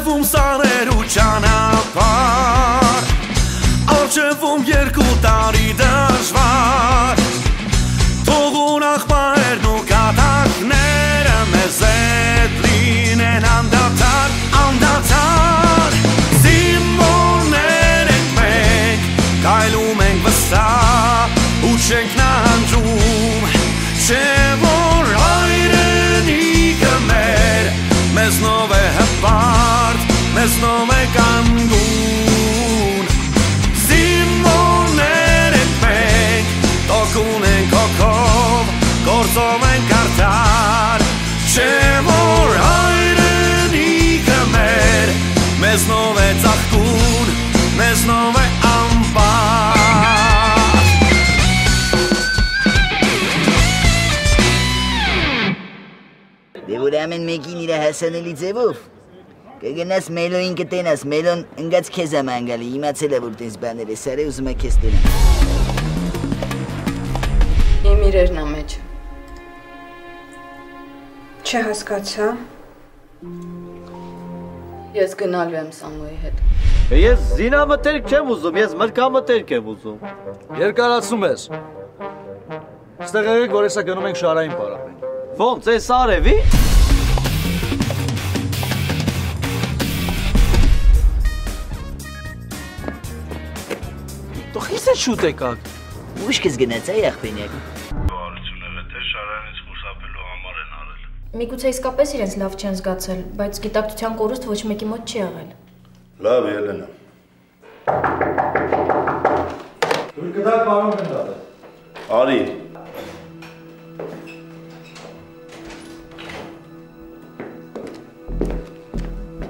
Արջևում սարեր ու ճանապարհ Արջևում 2 տարի դժվար Թողուն աղբայրն ու կատակները մեզ հետ լինեն անդադար Անդադար Զինվորներ ենք մենք Կայլում ենք վստահ ու չենք նահանջում Չէ որ հայրենիքը մեր Մեզնով է հպարտ, մեզնով է կանգուն Զինվորներ ենք մենք, տոկուն ենք հոգով, գործով ենք արդար Չէ որ հայրենիքը մեր Մեզնով է ծաղկուն, մեզնով է ամբար Դե որ ամեն մեկին իր հասանելի ձևով Կգնաս Մելոին կտենաս, Մելոն ընգաց քեզ եմ անգալի, իմացել է որ տենց բաներ է, սարը ուզում է քեզ տենա Իմ իրերն ամեջ Չհասկացա Ես գնալու եմ Սամոյի հետ Ես զինամտերք չեմ ուզում, ես մրկամտերք եմ ուզում Երկարացում ես Ստեղ եղեք, որ եսա գնում ենք շարային պարապեն Ոնց, ես արևի? Տող ես է շուտ եկակ Ուշ կեզ գնաց այ աղպենյակ Բարություն եղել, թե շարանից խուսափելու համար են արել Միգուցե իսկապես իրենց լավ չեն զգացել, բայց գիտակցության կորուստ ոչ մեկի մոտ չի եղել Լավ, Ելենա Դուր կտակ պարոն գնդատը Արի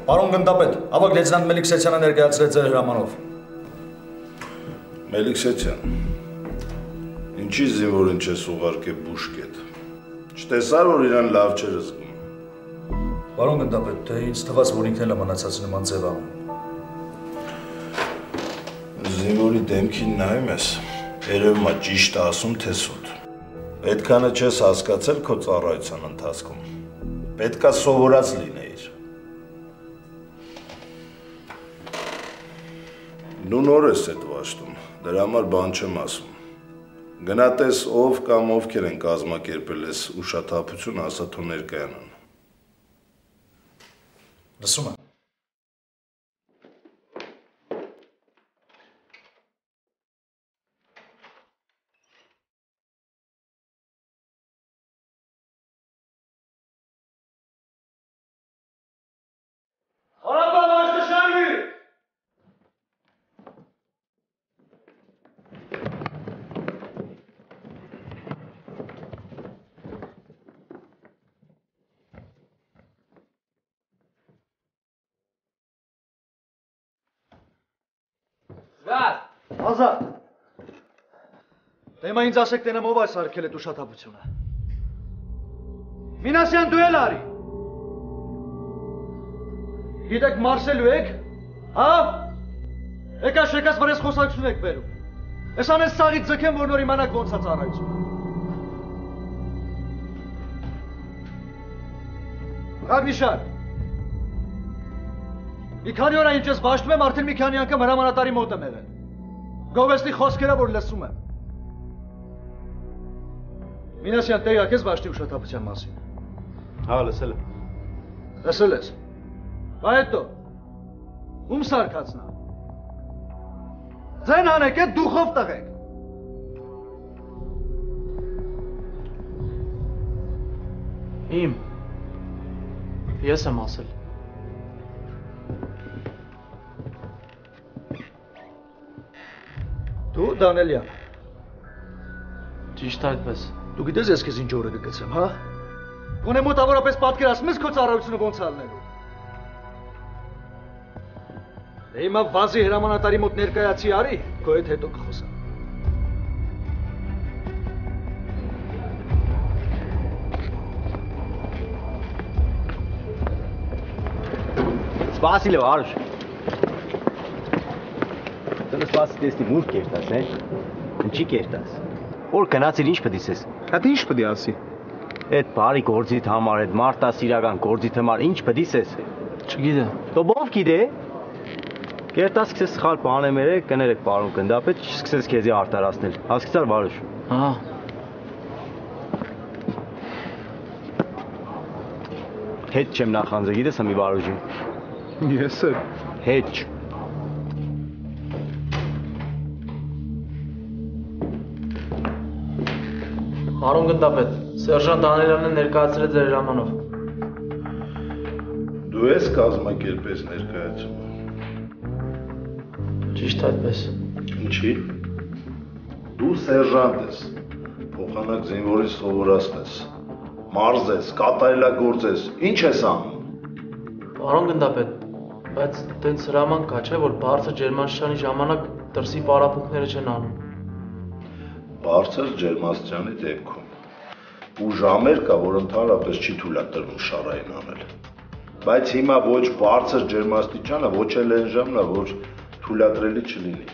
Պարոն գնդապետ, ավակ լեյտենանտ Մելիքսեթյանը ներկայացրեց ձեր հրամանով Մելիքսեթյան Ինչի զինվորին չես ուղարկել բուշկետ Չտեսար, որ իրան լավ չեր զգում Պարոն գնդապետ, թե ինձ թվաց, որ ինքն էլ է մնացած նման ձևանում Զինվորի դեմքին նայում ես Երևում է ճիշտ ասում, թե սուտ Պետքանը չես հասկացել քո ծառայության ընթացքում Պետքա սովորած լինեիր Դու նոր ես էդ վաշտում, դրա համար բան չեմ ասում Գնա տես ով կամ ովքեր են կազմակերպել ես ուշաթափությունը ասա թո ներկայանան Լսում եմ Ազատ, դեմա ինձ ասեք տենեմ ով այս արկել էտ ուշաթափությունը Մինասյան դու էլ արի Գիտեք մարսելու եք, հա? Եկա շեկաս վրես խոսակցություն եք բերում Ես ամեն սաղից ձգեմ, որ նոր իմանակ ոնց է ծառայությունը Ռագնիշար Մի քանի օր ինչ ես վաշտում եմ, արդեն մի քանի անգամ հրամանատարի մոտ եմ եղել Գովեստի խոսքերը, որ լսում եմ Մինասյան տեղյակ ես վաշտի ուշաթափության մասին Հա, լսել եմ Լսել ես Բա հետո Ում սարկացնա Ձեն հանեք էտ դուխով տղեք Իմ Ես եմ ասել Դու Դանելյան Ճիշտ այդպես Դու գիտես ես քեզ ինչ օրը կգցեմ, հա? Գոնե մոտավորապես պատկերացնում ես քո ծառայությունը ոնց ալնելու Դե հիմա վազի հրամանատարի մոտ ներկայացի արի, քո հետ հետո կխոսամ Սպասիլով, Արուշ Տոնը սպասի տեսնի մուր կերտաս, Ինչի կերտաս Որ կնացիր ինչ պդիսես Հատ ինչ պդի ասի Էդ բարի գործիտ համար, էդ մարտասիրական գործիտ համար ինչ պդիսես Չգիտեմ։ Դու ով գիտե։ Կերտաս սկսես սխալ բաներ կներեք պարոն գնդապետ, սկսես քեզի արտարացնել։ Հասկացար Վարուժ։ Ահա։ Հետ չեմ նախանձը, գիտես ամի Վարուժին։ Ես էլ։ Հետ։ Պարոն գնդապետ, Սերժանտ Դանիելյանը ներկայացրել է ձեր հրամանով։ Դու ես կազմակերպես ներկայացումը։ Ճիշտ այդպես։ Ինչի։ Դու սերժանտ ես, փոխանակ զինվորին սովորացնես, մարզես, կատարելագործես, ինչ ես անում։ Պարոն գնդապետ, բայց տենց հրաման կա չէ, որ բարձր ջերմաստիճանի ժամանակ դրսի պարապմունքները չեն անում։ Բարձր ջերմաստիճանի դեպքում ու ժամեր կա, որ ընդհանրապես չի թույլատրվում շարային անել։ Բայց հիմա ոչ բարձր ջերմաստիճանը, ոչ էլ այն ժամն է, որ թույլատրելի չլինի։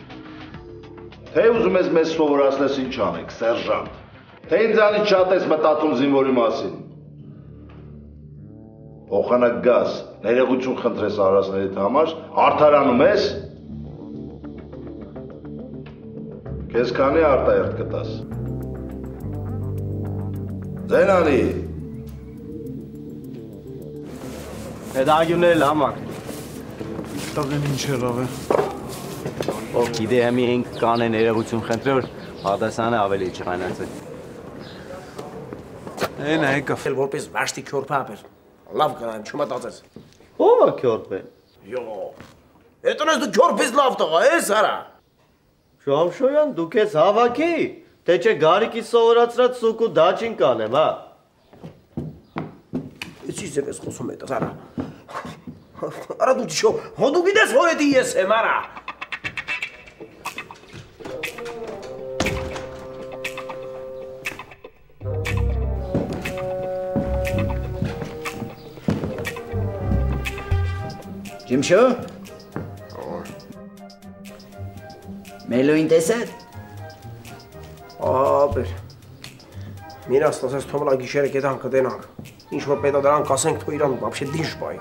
Թե ուզում ես մեզ սովորացնես ինչ անենք, սերժանտ, թե ինձանից շատ ես մտածում զինվորի մասին։ Փոխանակ գաս, ներողություն խնդրես արածներիդ համար, արդարանում ես։ Քեզ քանի արտահերթ կտաս։ Ձենանի։ Այդ ագյունները լամակ։ Տղեն ինչ եղավ է։ Ով գիտե հեմի հենք կան է ներողություն խնդրել, որ հադասանը ավելի չղանացել։ Այն է եկավ։ Որպես վաշտի քյորփապ էր։ Լավ կնայեմ, չմտածես։ Ո՞վ է քյորփեն։ Յո։ Էտոնես դու քյորփես լավ տղա ես արա։ Շամշոյան, դու քեզ հավաքի, թե չէ գարիկի սովորացրած սուկ ու դաչին կանեմ, հա։ Էսի ձև ես խոսում հետս արա։ Արա դու չո, հո դու գիտես որ էդի ես եմ արա։ Ջիմշո։ Մելոին տեսար։ Ապեր։ Միրաս ասես թոմլա գիշերը կետան կտենանք։ Ինչ որ պետադրանք ասենք թո իրան вообще դիշ բայ։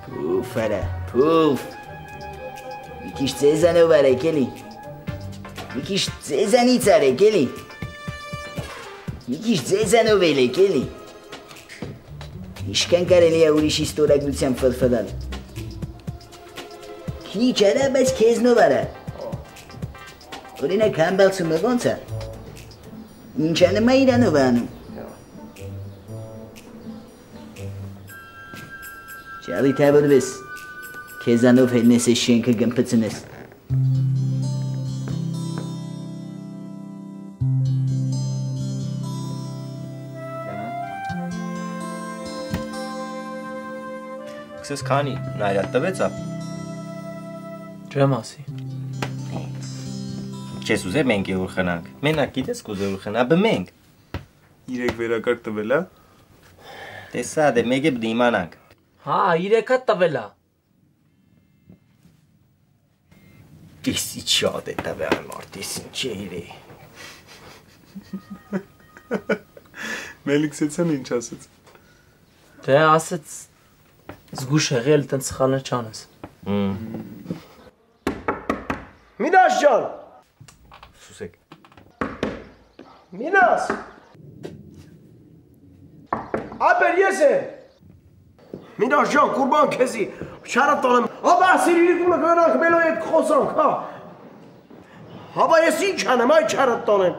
Փուֆ արա, փուֆ։ Մի քիչ ծեզանով արեք էլի։ Մի քիչ ծեզանից արեք էլի։ Մի քիչ ծեզանով ելեք էլի։ Ինչքան կարելի է ուրիշի ստորագրությամբ ֆլֆլալ։ Քիչ արա, բայց քեզնով արա։ Օրինակ համբալցումը ոնց է։ Ինչ անում է իրանով անում։ Չալի թավորվես, քեզանով հելնես է շենքը գմպծնես։ Քսես քանի, նայրատ տվեցա։ Չեմ ասի։ Չես ուզե մենք եղուր խնանք, մենակ գիտես կուզե ուր խնա, բը մենք։ 3 վերակարգ տվել է։ Տեսա, դե մեկ է բդի իմանանք։ Հա, 3-ը տվել է։ Տեսի շատ է տվել մարդիս ինչ է իրե։ Մելիքսեցան ինչ ասեց։ Դե ասեց զգուշ եղել տենց սխալներ չանես։ Մինաս ջան։ Սուսեք։ Մինաս։ Ապեր ես եմ։ Մինաս ջան, կուրբան քեզի, շարատ տանեմ։ Հաբա սիրիլի կունը գնանք մելոյ հետ խոսանք, հա։ Հաբա ես ինչ անեմ, այ շարատ տանեմ։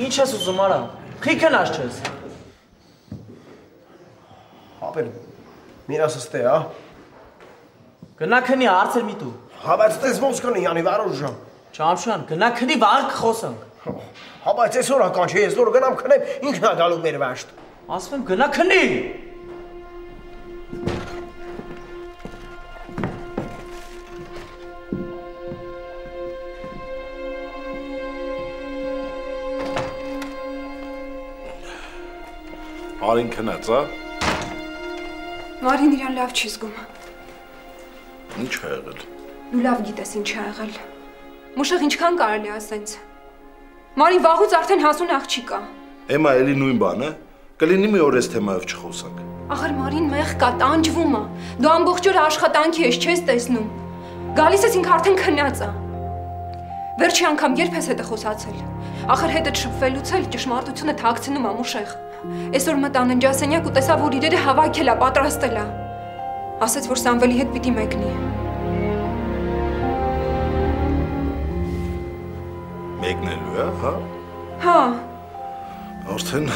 Ինչ ես ուզում արա։ Խիքնաշ չես։ Ապեր, մինաս ստե, հա։ Գնա քնի հարցեր մի տու։ Հա բայց դες ոնց կնի յանի Վարուժ ջան։ Չամշան, գնա քնի վաղ կխոսանք։ Հա բայց այսօր ական չէ, ես նոր գնամ քնեմ, ինքն է գալու մեր վաշտ։ Ասում եմ գնա քնի։ Արին քնած, հա։ Մարին իրան լավ չի զգում։ Ինչ է եղել։ Դու լավ գիտես ինչ է եղել։ Մուշեղ ինչքան կարելի է ասենց։ Մարին վաղուց արդեն հասուն աղջիկ է։ Էմա էլի նույն բանը։ Կլինի մի օր այս թեմայով չխոսանք։ Ախր Մարին մեղ կա, տանջվում է։ Դու ամբողջ օրը աշխատանքի ես, չես տեսնում։ Գալիս ես ինք արդեն քնած է։ Վերջի անգամ երբ ես հետը խոսացել։ Ախր հետը շփվելուց էլ ճշմարտությունը թաքցնում է մուշեղ։ Այսօր մտան ընջասենյակ ու տեսա, որ իրերը հավաքել է, պատրաստել է։ Ասեց, որ Սամվելի հետ պիտի մեկնի։ Մեկնելու է, հա։ Հա։ Արդեն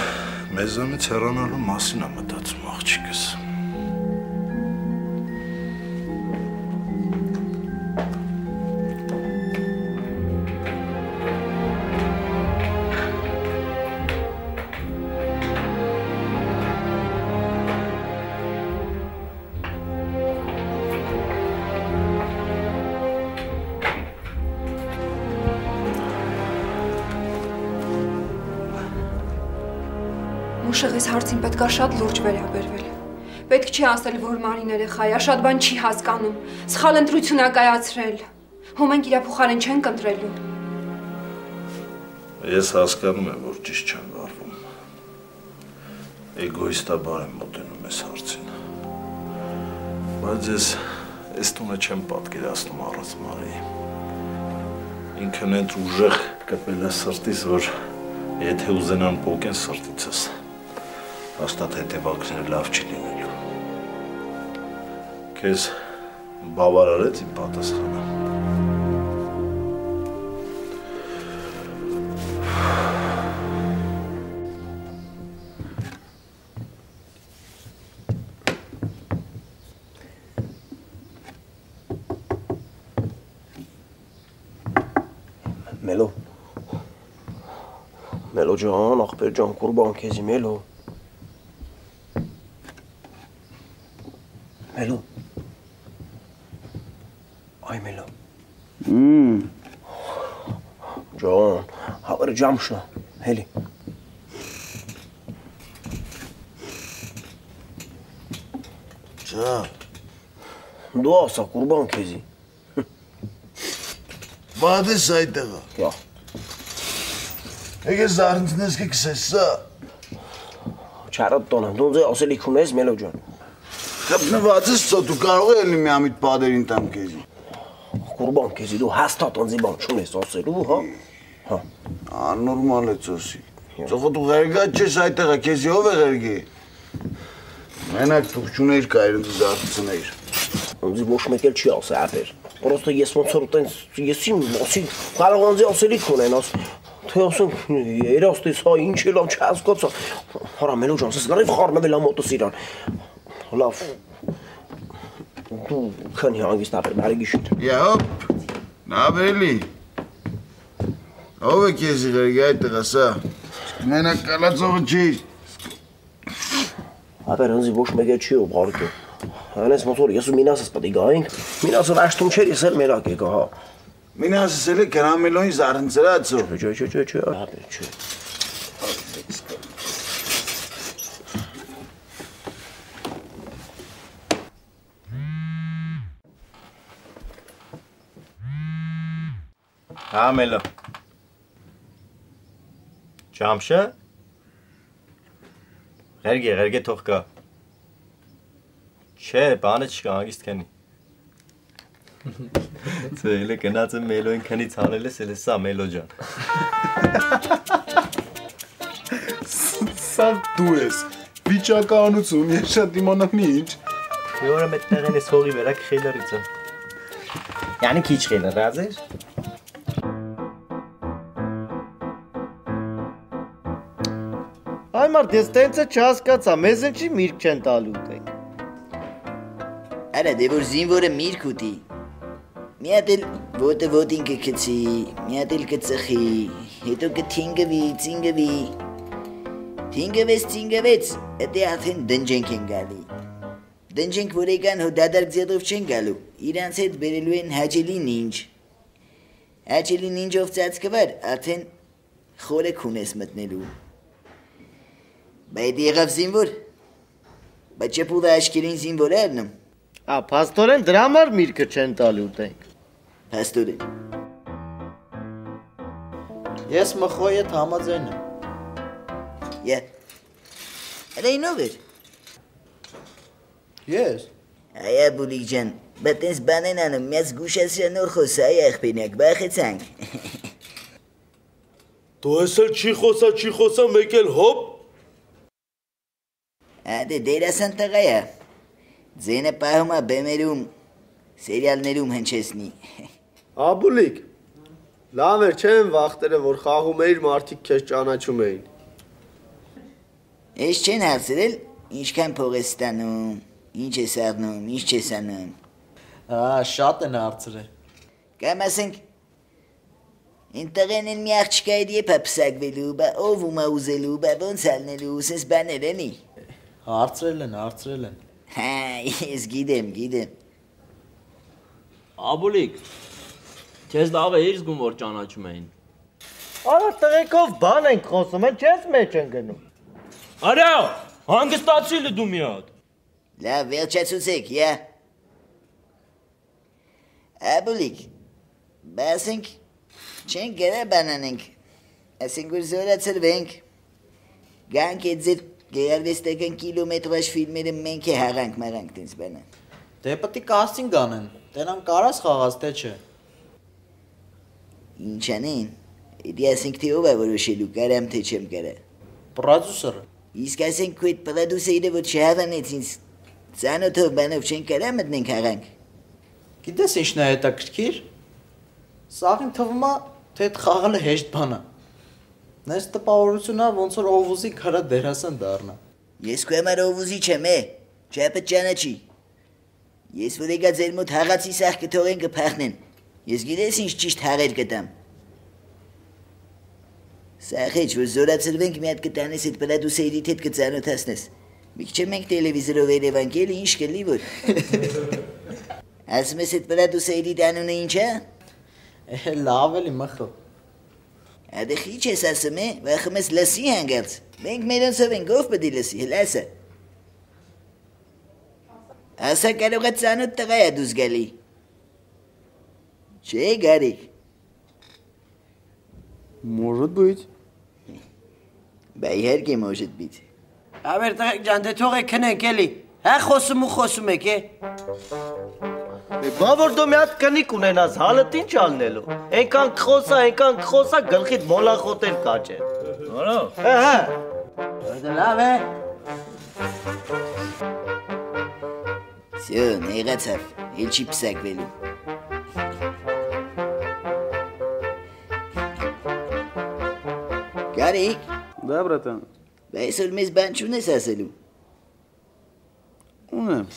մեզանից հեռանալու մասին է մտածում աղջիկս։ Մուշեղ այս հարցին պետք է շատ լուրջ վերաբերվել։ Պետք չի ասել, որ Մարին երեխա է, շատ բան չի հասկանում, սխալ ընտրություն է կայացրել։ Հո մենք իր փոխարեն չենք ընտրելու։ Ես հասկանում եմ, որ ճիշտ չեմ վարվում։ Էգոիստաբար եմ մոտենում այս հարցին։ Բայց ես այս տունը չեմ պատկերացնում առանց Մարիի։ Ինքն այդ ուժեղ կպել է սրտիս, որ եթե ուզենան փոկեն սրտիցս, հաստատ հետևանքները լավ չի լինելու։ Քեզ բավարարեց իմ պատասխանը։ Մելո։ Մելո ջան, ախպեր ջան, կուրբան քեզի Մելո։ Մելո։ Այ Մելո։ Ջան, հավեր ջամշա, հելի։ Ջա։ Դու ասա կուրբան քեզի։ Բադես այդտեղը։ Կա։ Եկես զարնցնես կքսես սա։ Չարատ տոնը, դու ձե ասելիք ունես Մելո ջան։ Խպնված ես ծո, դու կարող է ելի մի ամիտ պադերին տամ քեզի։ Կուրբան քեզի, դու հաստատ անձի բան չունես ասելու, հա։ Հա։ Անորմալ է ծոսի։ Ծոխո դու ղերգատ չես այդտեղը, քեզի ով է ղերգի։ Մենակ դու չունեիր կայրն դու զարնցնեիր։ Անձի ոչ մեկ էլ չի ասե ապեր։ Պրոստը ես ոնց որ տենց եսի ասի կարող անձի ասելիք ունեն, թե ասենք երաստես հա ինչ էլ ամ չհասկացա։ Հորա Մելո ջան, ես գարիվ խառնվել ամ մոտս իրան։ Լավ։ Դու քանի հանգիստ ապեր, բարի գիշեր։ Եհոպ, նաբելի։ Ով է քեզի ղերգի այդտեղը սա։ Մենակ կալածողը չի։ Ապեր անձի ոչ մեկ էլ չի ով հարուկը։ Անես ոնց որ ես ու Մինասս պետք է գայինք։ Մինասը վաշտում չէր, ես էլ մերակ եկա, հա։ Մինասս էլ է կրամելոյին զարնցրածո։ Չէ, ապեր, չէ։ Հա Մելո։ Ջամշը։ Ղերգե թող կա։ Չէ, բանը չկա, հանգիստ քանի։ Ցելը գնաց եմ Մելոին քանից հանել ես, էլ սա Մելո ջան։ Սա դու ես։ Վիճականություն, ես շատ իմանամ ինչ։ Մի օրը մեծ տեղեն ես հողի վերակ խելարիցը։ Յանի քիչ խելը, ռազեր։ Այ մարդ, ես տենցը չհասկացա, մեզ են չի միրգ չեն տալու տենք։ Արա դե որ զինվորը միրգ ուտի։ Մի հատ էլ ոտը ոտին կգցի, մի հատ էլ կծխի, հետո կթինգվի, ծինգվի։ Թինգվեց, էդե արդեն դնջենք են գալի։ Դնջենք որ եկան հո դադարք ձետով չեն գալու, իրանց հետ բերելու են հաճելի նինջ։ Հաճելի նինջով ծածկվար, արդեն խորը քուն ես մտնելու։ Բայց եղավ զինվոր, բայց չպուլը աշկերին զինվոր է արնում։ Փաստորեն դրա համար միրգը չեն տալու տենք։ Փաստորեն։ Ես մխոյ հետ համաձայն եմ։ Ռեյնով էր։ Ես։ Այա բուլիկ ջան, բայց այս բանեն անում, մեծ գուշասրա նոր խոսա, այ աղբինակ, բախեցանք։ Դու ես էլ չի խոսա, մեկ էլ հոպ։ Ադե դերասան տղայա, ձենը պահում է բեմերում, սերիալներում հնչեսնի։ Աբուլիկ, լավ էր չեմ վախտերը, որ խաղում էիր մարդիկ քեզ ճանաչում էին։ Ես չեն հարցրել, ինչքան փող ես ստանում, ինչ ես առնում, ինչ չես անում։ Շատ են հարցրել։ Կամ ասենք, ինտեղեն են մի աղջկա էր եփ է պսակվելու, բա ով ում է ուզելու, բա ոնց ալնելու, սես բաներ էլի։ Հարցրել են։ Հա, ես գիտեմ։ Աբուլիկ, քեզ լավ է իր զգում, որ ճանաչում էին։ Արա տղեկով բան ենք խոսում, են չես մեջ են գնում։ Արա, հանգստացի դու մի հատ։ Լավ, վերջացուցեք, յա։ Աբուլիկ, բա ասենք, չենք գրա բանանենք, ասենք որ զորացրվենք, գանք է ձեր գերարվեստական կիլոմետրաժ ֆիլմերը մենք է հաղանք մաղանք տենց բանան։ Դե պետք է կաստինգ անեն, տենան կարաս խաղաս, թե չէ։ Ինչ անեն, էդի ասենք թե ով է որոշելու, կարամ թե չեմ կարա։ Պրոդյուսերը։ Իսկ ասենք քո այդ պրոդյուսերը որ չհավանեց ինձ, ծանոթով բանով չեն կարա մտնենք հաղանք։ Գիտես ինչն է հետաքրքիր։ Սաղին թվում է, թե այդ խաղալը հեշտ բան է։ Նես տպավորություն է, ոնց որ Օվուզի քարա դերասան դառնա։ Ես քո համար Օվուզի չեմ, չափը ճանաչի։ Ես որ եկա ձեր մոտ հաղացի սաղ կթողեն կփախնեն։ Ես գիտես ինչ ճիշտ հաղեր կտամ։ Սաղ էջ, որ զորացրվենք մի հատ կտանես այդ պրոդյուսերիդ հետ կծանոթացնես։ Մի քիչ մենք տելևիզորով երևանք էլի ինչ կլի որ։ Ասում ես այդ պրոդյուսերիդ անունը ինչ է։ Լավ էլի մխո։ Ադե խիչ ես ասում է, վախում ես լսի հանգարց։ Մենք մերոնցով ենք ով պետք է լսի, հել ասա։ Ասա կարող է ծանոթ տղա է դուզ գալի։ Չէ գարիկ։ Может быть։ Բա իհարկե может быть։ Ավեր տղեկ ջան, դե թողեք քնենք էլի։ Հա խոսում եք, է։ Բա որ դու մի հատ կնիկ ունենաս, հալդ ինչ ալնելու։ Այնքան կխոսա, գլխիդ մոլախոտեր կաճեր։ Արա։ Հա։ Դա լավ է։ Всё, նեղացավ, էլ չի պսակվելու։ Գարիկ։ Да, братан։ Բա այսօր մեզ բան չունես ասելու։ Ունեմ։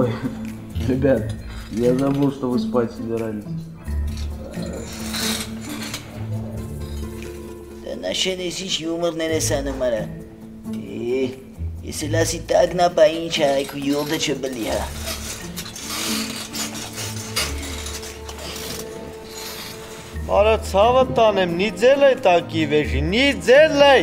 Ой, ребят, я забыл, что вы спать собирались. Да нашенեսич юморները սանումարա։ Ես էլ ասի տագնապա ինչ է այք ու յուլդը չբլի հա։ Արա ցավը տանեմ, նիձել է տակի վեժի, նիձել է։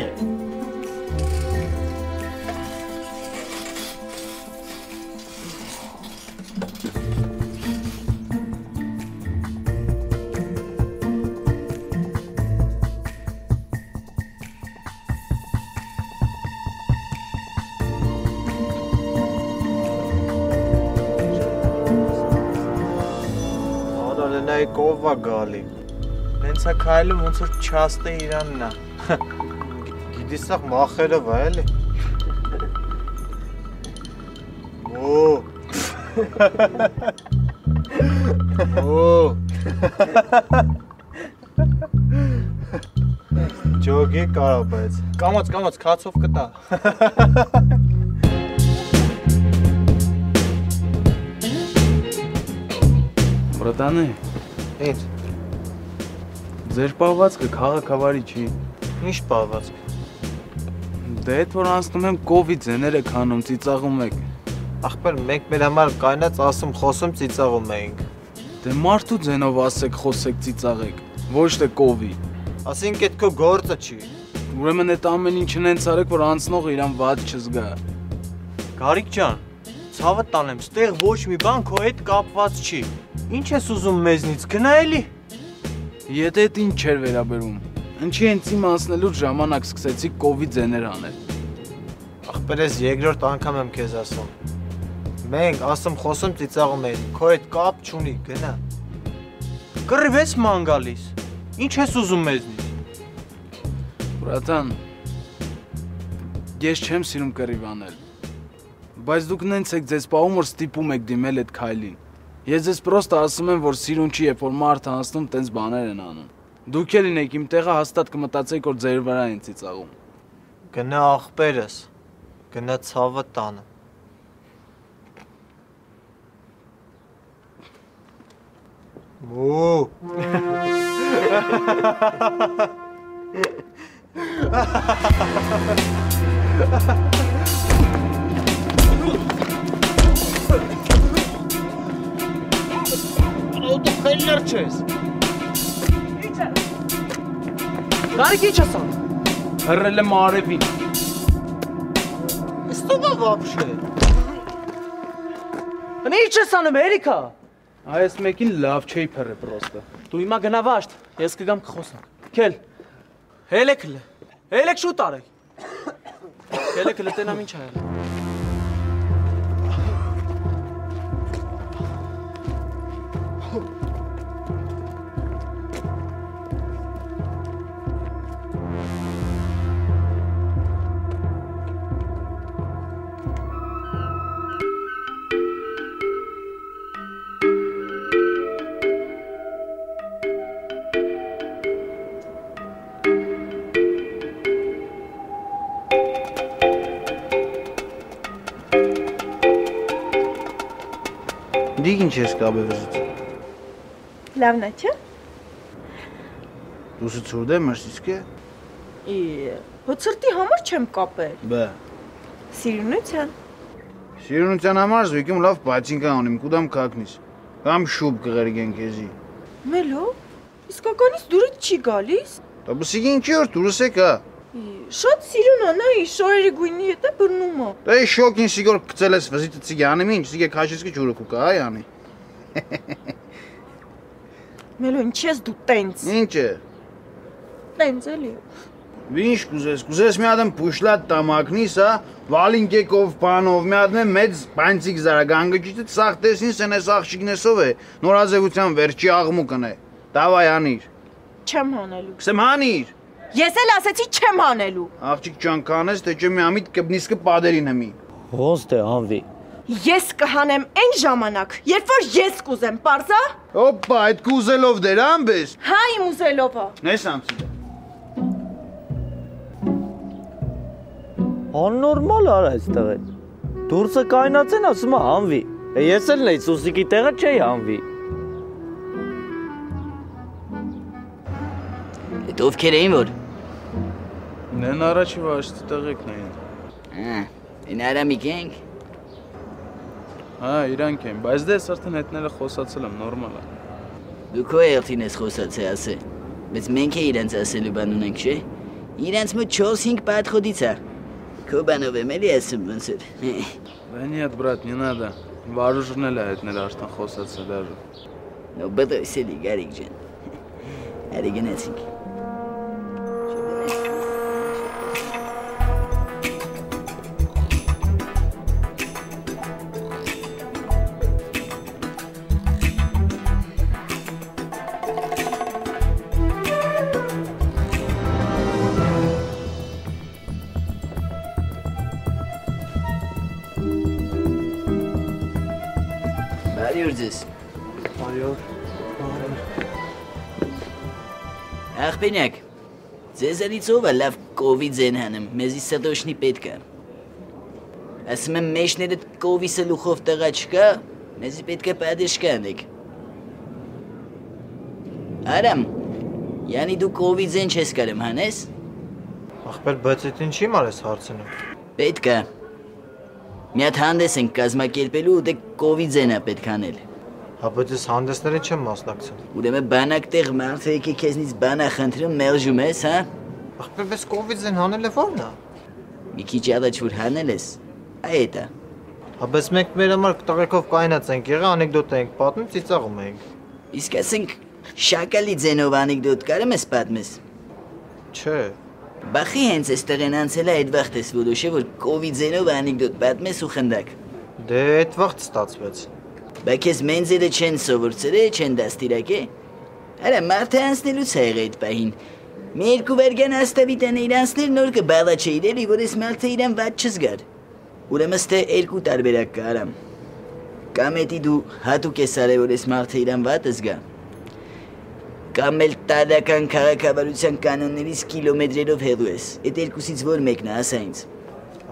Ով է գալի։ Նենց է քայլում ոնց որ չաստե իրանն է։ Գիտես սա մախերով է էլի։ Օ։ Օ։ Ջոգի կարա բայց։ Կամոց քացով կտա։ Բրատանը Ինչ։ Ձեր պահվածքը քաղաքավարի չի։ Ինչ պահվածք։ Դե այդ որ անցնում եմ կովիդ ձեներ եք հանում, ծիծաղում եք։ Ախպեր մենք մեր համար կայնած ասում խոսում ծիծաղում էինք։ Դե մարդու ձենով ասեք, խոսեք, ծիծաղեք, ոչ թե կովի։ Ասինք այդ քո գործը չի։ Ուրեմն այդ ամեն ինչն հենց արեք, որ անցնողը իրան վատ չզգա։ Գարիկ ջան, ցավը տանեմ, ստեղ ոչ մի բան քո հետ կապված չի։ Ինչ ես ուզում մեզնից գնա էլի։ Եթե այդ ինչ չէր վերաբերում, ինչի հենց իմ անցնելու ժամանակ սկսեցի կովիդ ձեներ անել։ Ախպեր ես երկրորդ անգամ եմ քեզ ասում։ Մենք ասում խոսում ծիծաղում ենք, քո հետ կապ չունի, գնա։ Կռիվ ես ման գալիս։ Ինչ ես ուզում մեզնից։ Բրատան, ես չեմ սիրում կռիվ անել։ Բայց դուք նենց եք ձեզ պահում, որ ստիպում եք դիմել այդ քայլին։ Ես ձեզ պրոստը ասում եմ, որ սիրուն չի, երբ որ մարդը անցնում, տենց բաներ են անում։ Դուք էլ ինեք իմ տեղը հաստատ կմտածեիք, որ ձեր վրա են ծիծաղում։ Գնա ախպերս, գնա ցավը տանը։ Օ։ Դու խելներ չես։ Ինչ է։ Գարիկ ինչ ասան։ Հռել եմ արևին։ Ստուգա вообще։ Անե ինչ ես անում Էրիկա։ Այս մեկին լավ չէի փռը պրոստը։ Դու հիմա գնա վաշտ, ես կգամ կխոսանք։ Քել։ Հելեք շուտ արեք։ Հելեք լտենամ ինչ ա եղել։ Դիգ ինչ ես կաբե վզուց։ Լավն է, չէ։ Դուսը ծուրդ է մրսիսկ է։ Հոծրտի համար չեմ կապել։ Բա։ Սիրունության։ Սիրունության համար զույգում լավ պաչինկա անիմ, կուդամ կակնիս։ Կամ շուպ կղերգեն կեզի։ Մելո, իսկականից դուրդ չի գալիս։ Դա բսիգի ինչի որ դուրս է կա։ Շատ սիրուն է, նայ, շորերի գույնի հետ է բռնում է։ Դա է շոկին սիգոր կծել ես վզիտը ծիգի անեմ ինչ, սիգե քաշիսկի ջուրը կուկա, այ անի։ Մելո, ինչ ես դու տենց։ Ինչ է։ Տենց էլի։ Ինչ կուզես մի հատ եմ պուշլատ տամակնիս, հա, վալինկեկով, բանով, մի հատ եմ մեծ բանցիկ զարագանգջիցը սաղ տեսին սեն ես աղջիկնեսով է, նորաձևության վերջի աղմուկն է, դավայ անիր։ Չեմ հանելու։ Կսեմ հանիր։ Ես էլ ասեցի չեմ հանելու։ Աղջիկ ջան կանես, թե չէ մի ամիտ կբնիսկը պադերին հմի։ Ոնց թե անվի։ Ես կհանեմ այն ժամանակ, երբ որ ես կուզեմ, պարզա։ Օպա, այդ կուզելով դեր ամբես։ Հա իմ ուզելով է։ Նես անցի։ Աննորմալ արա այստեղ է։ Դուրսը կայնած են ասում է անվի։ Ես էլ նայ Սուսիկի տեղը չէի հանվի։ Այդ ովքեր էին որ։ Նեն առաջի վաշտի տեղեկն էին։ Այն Արամիկ ենք։ Հա, իրանք են, բայց դե արդեն հետները խոսացել եմ, նորմալ է։ Դու քո երթին ես խոսացել ասե։ Բայց մենք է իրենց ասելու բան ունենք, չէ։ Իրենց մոտ 4-5 подходից է։ Քո բանով եմ էլի ասում ոնց էր։ Да нет, брат, не надо. Вооружены ли հետները արդեն խոսացել даже։ Ну, բդոյս էլի Գարիկ ջան։ Արի գնացինք։ Ախպենյակ, ձեզանից ով է լավ կովիդ զեն հանում, մեզի սրտոշնի պետք է։ Ասում եմ մեջներդ կովիսը լուխով տղա չկա, մեզի պետք է պատեշկա անեք։ Արամ, յանի դու կովիդ զեն չես կարում հանես։ Ախպեր, բայց այդ ինչի մարես հարցնում։ Պետք է։ Մի հատ հանդես ենք կազմակերպելու ու դե կովիդ զեն է պետք անել։ Հա, բայց ես հանդեսներին չեմ մասնակցել։ Ուրեմն բանակ տեղ մարդը եկի քեզնից բան է խնդրում, մերժում ես, հա։ Ախպեր, բայց կովիդն հանելը ո՞րն է։ Մի քիչ առաջ որ հանել ես, այդ է։ Հա, բայց մենք մեր համար տղեկով կայնած ենք եղել, անեկդոտ ենք պատմում, ծիծաղում ենք։ Իսկ ասենք շակալի ձենով անեկդոտ կարում ես պատմես։ Չէ։ Բախի հենց այստեղ են անցել է այդ վաղտ ես որոշել, որ կովիդ ձենով անեկդոտ պատմես ու խնդակ։ Դե այդ վաղտ ստացվեց։ Բա քեզ մենձերը չեն սովորցրել, չեն դաստիարակել։ Արա մարդը անցնելուց է եղել այդ պահին։ Մի երկու վայրկյան աստավիտան իրանցներ նոր կբաղաչե իրելի, որ ես մարդը իրան վատ չզգար։ Ուրեմն ստե երկու տարբերակ կա Արամ։ Կամ էդի դու հատուկ ես արել, որ ես մարդը իրան վատ զգա։ Կամ էլ տարական քաղաքավարության կանոններից կիլոմետրերով հեռու ես։ Այդ երկուսից որ մեկն է, ասա ինձ։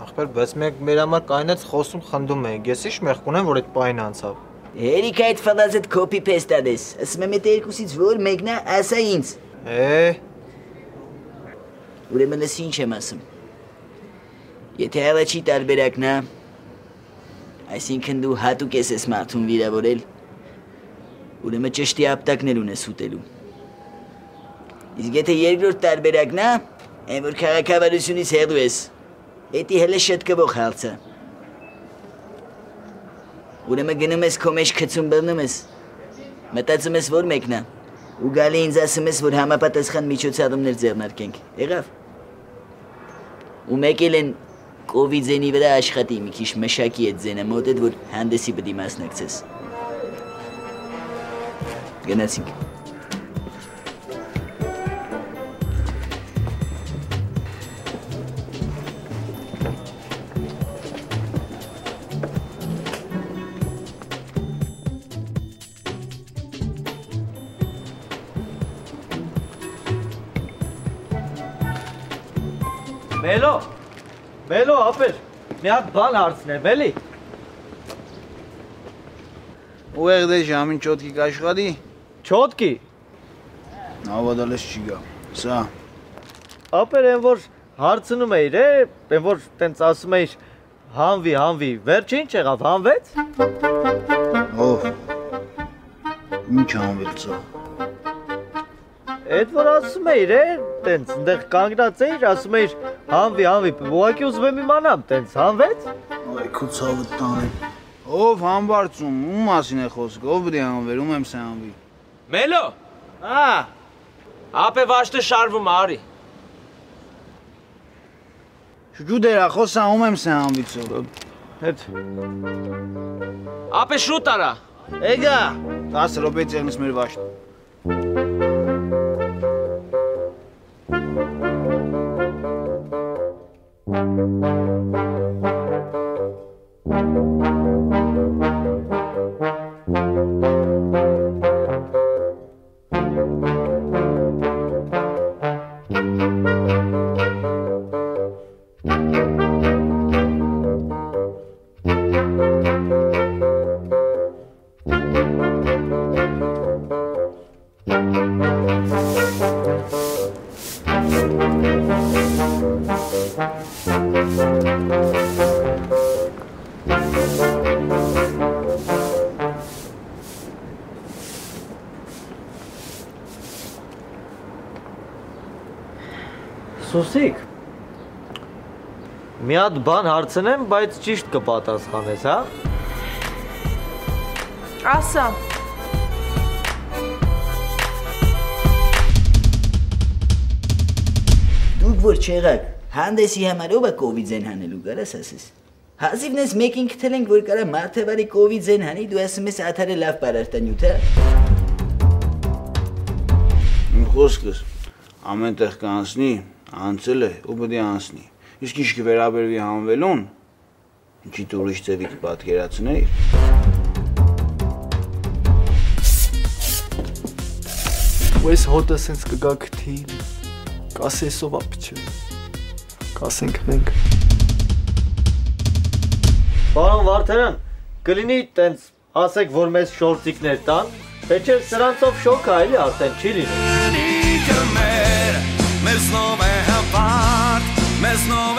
Ախպեր, բայց մենք մեր համար կայնած խոսում խնդում ենք։ Ես ի՞նչ մեղք ունեմ, որ այդ պահին անցավ։ Հերիք այդ ֆալազդ կոպի պեստ ադես, ասում եմ այդ երկուսից որ մեկն է, ասա ինձ։ Ուրեմն ես ինչ եմ ասում։ Եթե առաջի տարբերակն է, այսինքն դու հատուկ ես մարդուն վիրավորել, ուրեմն ճշտի ապտակներ ունես ուտելու։ Իսկ եթե երկրորդ տարբերակն է, այն որ քաղաքավարությունից հեռու ես, էդի հələ շտկվող հարց է։ Ուրեմն գնում ես քո մեջ քցում բռնում ես, մտածում ես որ մեկն է, ու գալի ինձ ասում ես, որ համապատասխան միջոցառումներ ձեռնարկենք, եղավ։ Ու մեկ էլ են կովիդ զենի վրա աշխատի մի քիչ մշակի այդ զենը մոտդ, որ հանդեսի պիտի մասնակցես։ Գնացինք։ Մելո, ապեր, մի հատ բան հարցնեմ, էլի։ Ուղեղ դե ժամին չոտքի կաշխատի։ Չոտքի։ Ավադալես չի գա, սա։ Ապեր են որ հարցնում էիր, են որ տենց ասում էիր հանվի, վերջը ինչ եղավ, հանվեց։ Ով, ինչ հանվեց սա։ Էդ որ ասում էիր, տենց ընդեղ կանգնած էիր, ասում էիր հանվի, ուղղակի ուզում եմ իմանամ, տենց հանվեց։ Այ քո ցավը տանեմ։ Ով համբարձում, ում մասին է խոսքը, ով պիտի հանվեր, ում եմ սա հանվի։ Մելո։ Ապե վաշտը շարվում արի։ Շուտ դերա խոսա, ում եմ սա հանվի ծո։ Հետ։ Ապե շուտ արա։ Էգա, 10 րոպե ցեղնից մեր վաշտը։ Սուսիկ, մի հատ բան հարցնեմ, բայց ճիշտ կպատասխանես, հա? Ասա։ Դուք որ չեղաք, հանդեսի համար ով է կովիդ-զեն հանելու կարաս ասես։ Հազիվնես մեկին կթել ենք, որ կարա մարդավարի կովիդ-զեն հանի, դու ասում ես աթարը լավ պարարտանյութ է։ Իմ խոսքս ամեն տեղ կանցնի, անցել է ու պետք է անցնի։ Իսկ ինչ կվերաբերվի հանվելուն, ինչի ուրիշ ձևի կպատկերացնեի։ Ու այս հոտը սենց կգա քթին, կասես ով ապիչը, կասենք մենք։ Պարոն Վարդանյան, կլինի տենց ասեք, որ մեզ շորտիկներ տան, պետք է սրանցով շոկ է, էլի արդեն չի լինում։ Մեզ նով է հապարտ, մեզ նով